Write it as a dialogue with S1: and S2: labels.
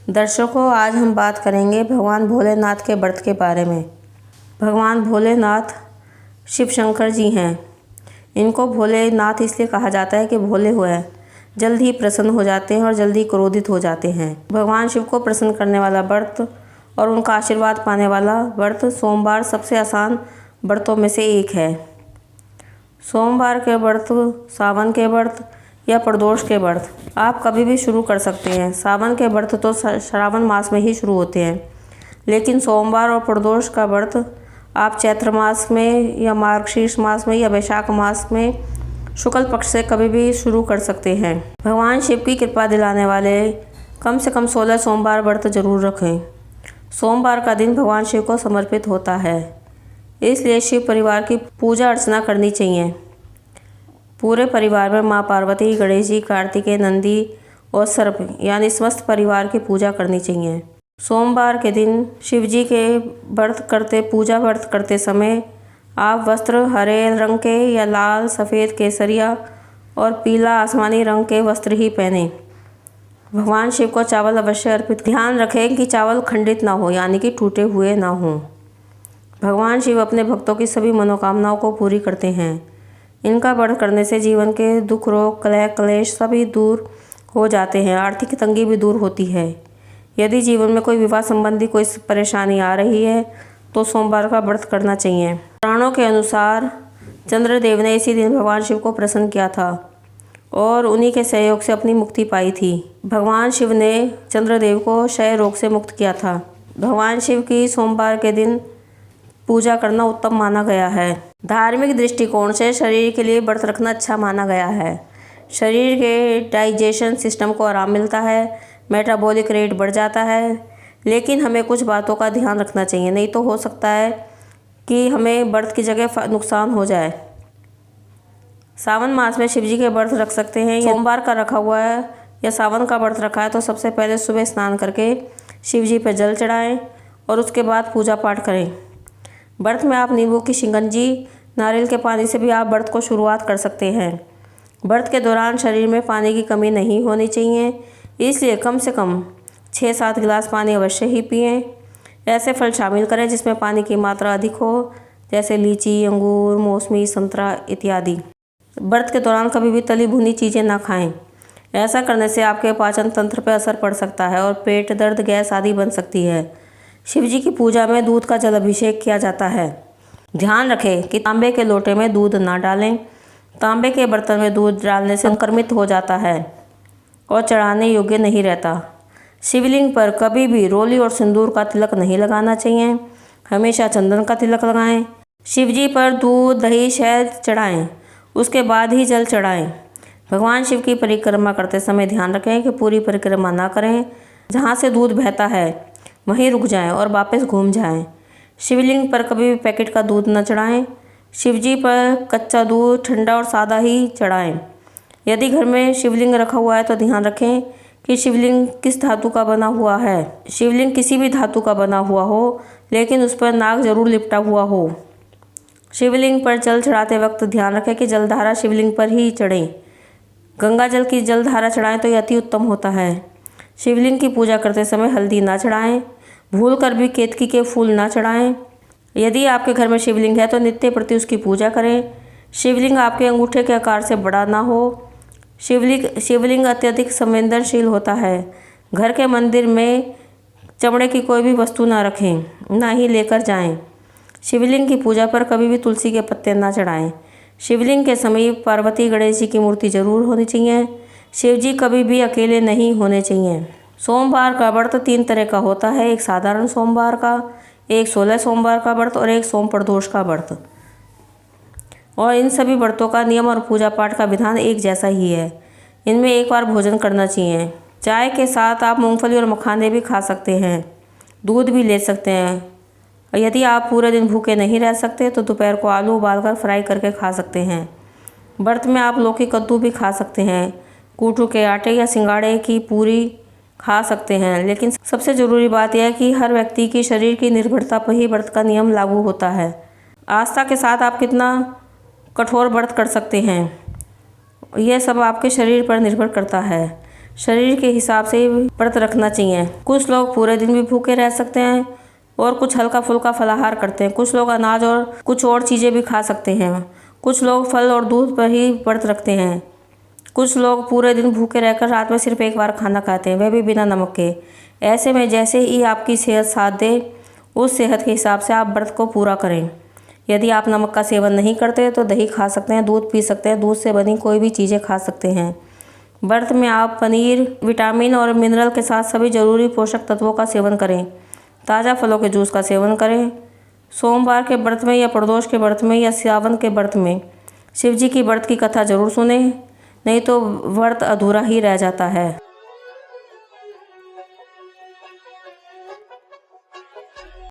S1: दर्शकों, आज हम बात करेंगे भगवान भोलेनाथ के व्रत के बारे में। भगवान भोलेनाथ शिव शंकर जी हैं। इनको भोलेनाथ इसलिए कहा जाता है कि भोले हुए हैं, जल्द ही प्रसन्न हो जाते हैं और जल्दी क्रोधित हो जाते हैं। भगवान शिव को प्रसन्न करने वाला व्रत और उनका आशीर्वाद पाने वाला व्रत सोमवार सबसे आसान व्रतों में से एक है। सोमवार के व्रत, सावन के व्रत या प्रदोष के व्रत आप कभी भी शुरू कर सकते हैं। सावन के व्रत तो श्रावण मास में ही शुरू होते हैं, लेकिन सोमवार और प्रदोष का व्रत आप चैत्र मास में या मार्गशीर्ष मास में या वैशाख मास में शुक्ल पक्ष से कभी भी शुरू कर सकते हैं। भगवान शिव की कृपा दिलाने वाले कम से कम 16 सोमवार व्रत जरूर रखें। सोमवार का दिन भगवान शिव को समर्पित होता है, इसलिए शिव परिवार की पूजा अर्चना करनी चाहिए। पूरे परिवार में माँ पार्वती, गणेश जी, कार्तिकेय, नंदी और सर्प यानी समस्त परिवार की पूजा करनी चाहिए। सोमवार के दिन शिव जी के पूजा व्रत करते समय आप वस्त्र हरे रंग के या लाल, सफ़ेद, केसरिया और पीला आसमानी रंग के वस्त्र ही पहने। भगवान शिव को चावल अवश्य अर्पित। ध्यान रखें कि चावल खंडित ना हो, यानी कि टूटे हुए ना हों। भगवान शिव अपने भक्तों की सभी मनोकामनाओं को पूरी करते हैं। इनका व्रत करने से जीवन के दुख, रोग, कलह, क्लेश सभी दूर हो जाते हैं। आर्थिक तंगी भी दूर होती है। यदि जीवन में कोई विवाह संबंधी कोई परेशानी आ रही है तो सोमवार का व्रत करना चाहिए। पुराणों के अनुसार चंद्रदेव ने इसी दिन भगवान शिव को प्रसन्न किया था और उन्हीं के सहयोग से अपनी मुक्ति पाई थी। भगवान शिव ने चंद्रदेव को क्षय रोग से मुक्त किया था। भगवान शिव की सोमवार के दिन पूजा करना उत्तम माना गया है। धार्मिक दृष्टिकोण से शरीर के लिए व्रत रखना अच्छा माना गया है। शरीर के डाइजेशन सिस्टम को आराम मिलता है, मेटाबॉलिक रेट बढ़ जाता है। लेकिन हमें कुछ बातों का ध्यान रखना चाहिए, नहीं तो हो सकता है कि हमें व्रत की जगह नुकसान हो जाए। सावन मास में शिव जी के व्रत रख सकते हैं। सोमवार का रखा हुआ है या सावन का व्रत रखा है तो सबसे पहले सुबह स्नान करके शिव जी पर जल चढ़ाएं और उसके बाद पूजा पाठ करें। व्रत में आप नींबू की शिकंजी, नारियल के पानी से भी आप व्रत को शुरुआत कर सकते हैं। व्रत के दौरान शरीर में पानी की कमी नहीं होनी चाहिए, इसलिए कम से कम 6-7 गिलास पानी अवश्य ही पिएं। ऐसे फल शामिल करें जिसमें पानी की मात्रा अधिक हो, जैसे लीची, अंगूर, मौसमी, संतरा इत्यादि। व्रत के दौरान कभी भी तली भुनी चीज़ें ना खाएं। ऐसा करने से आपके पाचन तंत्र पर असर पड़ सकता है और पेट दर्द, गैस आदि बन सकती है। शिव जी की पूजा में दूध का जल अभिषेक किया जाता है। ध्यान रखें कि तांबे के लोटे में दूध ना डालें। तांबे के बर्तन में दूध डालने से संक्रमित हो जाता है और चढ़ाने योग्य नहीं रहता। शिवलिंग पर कभी भी रोली और सिंदूर का तिलक नहीं लगाना चाहिए। हमेशा चंदन का तिलक लगाएं। शिव जी पर दूध, दही, शहद चढ़ाएं, उसके बाद ही जल चढ़ाएं। भगवान शिव की परिक्रमा करते समय ध्यान रखें कि पूरी परिक्रमा ना करें। जहाँ से दूध बहता है वहीं रुक जाएं और वापस घूम जाएं। शिवलिंग पर कभी भी पैकेट का दूध न चढ़ाएं। शिवजी पर कच्चा दूध, ठंडा और सादा ही चढ़ाएं। यदि घर में शिवलिंग रखा हुआ है तो ध्यान रखें कि शिवलिंग किस धातु का बना हुआ है। शिवलिंग किसी भी धातु का बना हुआ हो, लेकिन उस पर नाग जरूर लिपटा हुआ हो। शिवलिंग पर जल चढ़ाते वक्त ध्यान रखें कि जलधारा शिवलिंग पर ही चढ़े। गंगा जल की जलधारा चढ़ाएं तो यह अति उत्तम होता है। शिवलिंग की पूजा करते समय हल्दी ना चढ़ाएं। भूल कर भी केतकी के फूल ना चढ़ाएं। यदि आपके घर में शिवलिंग है तो नित्य प्रति उसकी पूजा करें। शिवलिंग आपके अंगूठे के आकार से बड़ा ना हो। शिवलिंग अत्यधिक संवेदनशील होता है। घर के मंदिर में चमड़े की कोई भी वस्तु ना रखें, ना ही लेकर जाएं। शिवलिंग की पूजा पर कभी भी तुलसी के पत्ते ना चढ़ाएं। शिवलिंग के समीप पार्वती, गणेश जी की मूर्ति जरूर होनी चाहिए। शिव जी कभी भी अकेले नहीं होने चाहिए। सोमवार का व्रत 3 तरह का होता है, एक साधारण सोमवार का, एक 16 सोमवार का व्रत और एक सोम प्रदोष का व्रत। और इन सभी व्रतों का नियम और पूजा पाठ का विधान एक जैसा ही है। इनमें एक बार भोजन करना चाहिए। चाय के साथ आप मूंगफली और मखाने भी खा सकते हैं, दूध भी ले सकते हैं। और यदि आप पूरे दिन भूखे नहीं रह सकते तो दोपहर को आलू उबालकर फ्राई करके खा सकते हैं। व्रत में आप लौकी, कद्दू भी खा सकते हैं। कूटू के आटे या सिंगाड़े की पूरी खा सकते हैं। लेकिन सबसे ज़रूरी बात यह है कि हर व्यक्ति की शरीर की निर्भरता पर ही व्रत का नियम लागू होता है। आस्था के साथ आप कितना कठोर व्रत कर सकते हैं, यह सब आपके शरीर पर निर्भर करता है। शरीर के हिसाब से व्रत रखना चाहिए। कुछ लोग पूरे दिन भी भूखे रह सकते हैं और कुछ हल्का फुल्का फलाहार करते हैं। कुछ लोग अनाज और कुछ और चीज़ें भी खा सकते हैं। कुछ लोग फल और दूध पर ही व्रत रखते हैं। कुछ लोग पूरे दिन भूखे रहकर रात में सिर्फ एक बार खाना खाते हैं, वह भी बिना नमक के। ऐसे में जैसे ही आपकी सेहत साथ दे, उस सेहत के हिसाब से आप व्रत को पूरा करें। यदि आप नमक का सेवन नहीं करते तो दही खा सकते हैं, दूध पी सकते हैं, दूध से बनी कोई भी चीज़ें खा सकते हैं। व्रत में आप पनीर, विटामिन और मिनरल के साथ सभी जरूरी पोषक तत्वों का सेवन करें। ताज़ा फलों के जूस का सेवन करें। सोमवार के व्रत में या प्रदोष के व्रत में या सावन के व्रत में शिव जी की व्रत की कथा जरूर सुनें, नहीं तो व्रत अधूरा ही रह जाता है।